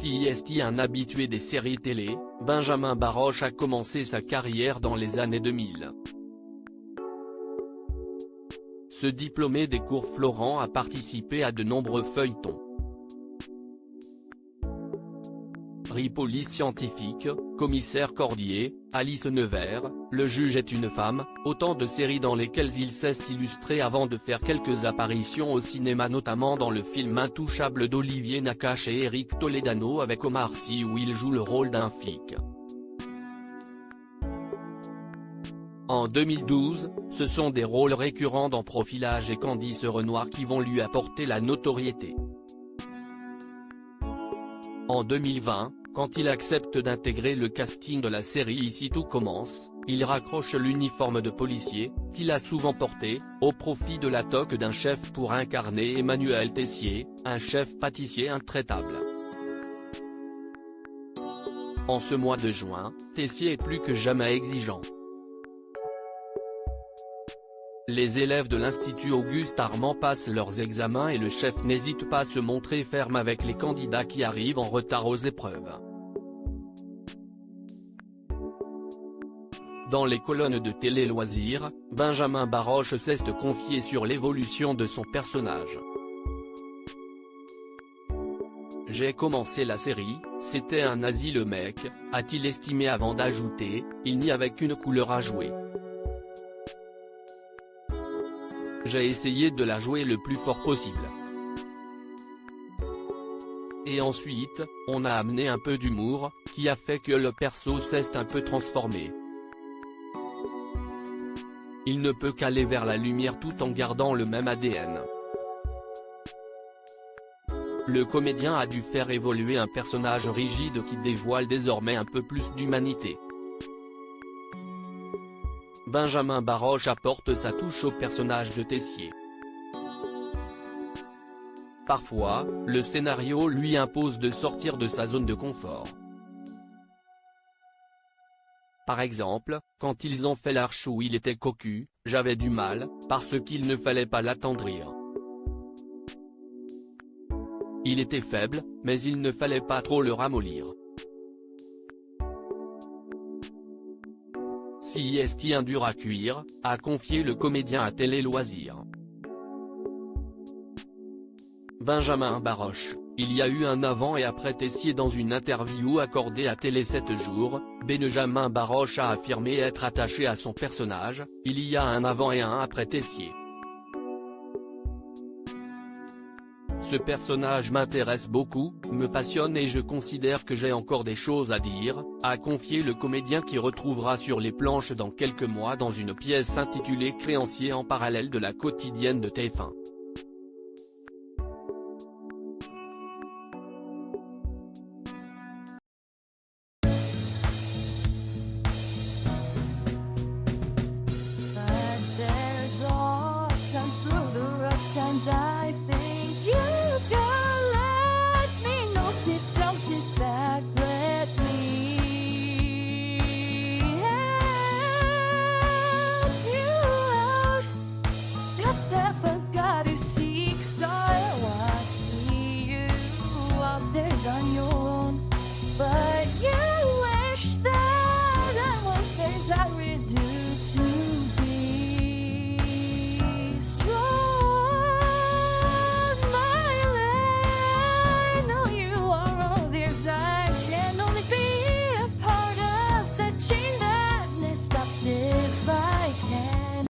Si est un habitué des séries télé, Benjamin Baroche a commencé sa carrière dans les années 2000. Ce diplômé des cours Florent a participé à de nombreux feuilletons. Police scientifique, Commissaire Cordier, Alice Nevers, Le juge est une femme, autant de séries dans lesquelles il s'est illustré avant de faire quelques apparitions au cinéma, notamment dans le film Intouchable d'Olivier Nakache et Eric Toledano avec Omar Sy où il joue le rôle d'un flic. En 2012, ce sont des rôles récurrents dans Profilage et Candice Renoir qui vont lui apporter la notoriété. En 2020, quand il accepte d'intégrer le casting de la série Ici tout commence, il raccroche l'uniforme de policier, qu'il a souvent porté, au profit de la toque d'un chef pour incarner Emmanuel Tessier, un chef pâtissier intraitable. En ce mois de juin, Tessier est plus que jamais exigeant. Les élèves de l'Institut Auguste Armand passent leurs examens et le chef n'hésite pas à se montrer ferme avec les candidats qui arrivent en retard aux épreuves. Dans les colonnes de Télé Loisirs, Benjamin Baroche sait se confier sur l'évolution de son personnage. J'ai commencé la série, c'était un nazi le mec, a-t-il estimé avant d'ajouter, il n'y avait qu'une couleur à jouer. J'ai essayé de la jouer le plus fort possible. Et ensuite, on a amené un peu d'humour, qui a fait que le perso s'est un peu transformé. Il ne peut qu'aller vers la lumière tout en gardant le même ADN. Le comédien a dû faire évoluer un personnage rigide qui dévoile désormais un peu plus d'humanité. Benjamin Baroche apporte sa touche au personnage de Tessier. Parfois, le scénario lui impose de sortir de sa zone de confort. Par exemple, quand ils ont fait l'arche où il était cocu, j'avais du mal, parce qu'il ne fallait pas l'attendrir. Il était faible, mais il ne fallait pas trop le ramollir. Si est un dur à cuire, a confié le comédien à Télé Loisirs. Benjamin Baroche, il y a eu un avant et après Tessier. Dans une interview accordée à Télé 7 jours, Benjamin Baroche a affirmé être attaché à son personnage, il y a un avant et un après Tessier. Ce personnage m'intéresse beaucoup, me passionne et je considère que j'ai encore des choses à dire, a confié le comédien qui retrouvera sur les planches dans quelques mois dans une pièce intitulée Créancier en parallèle de la quotidienne de TF1. Times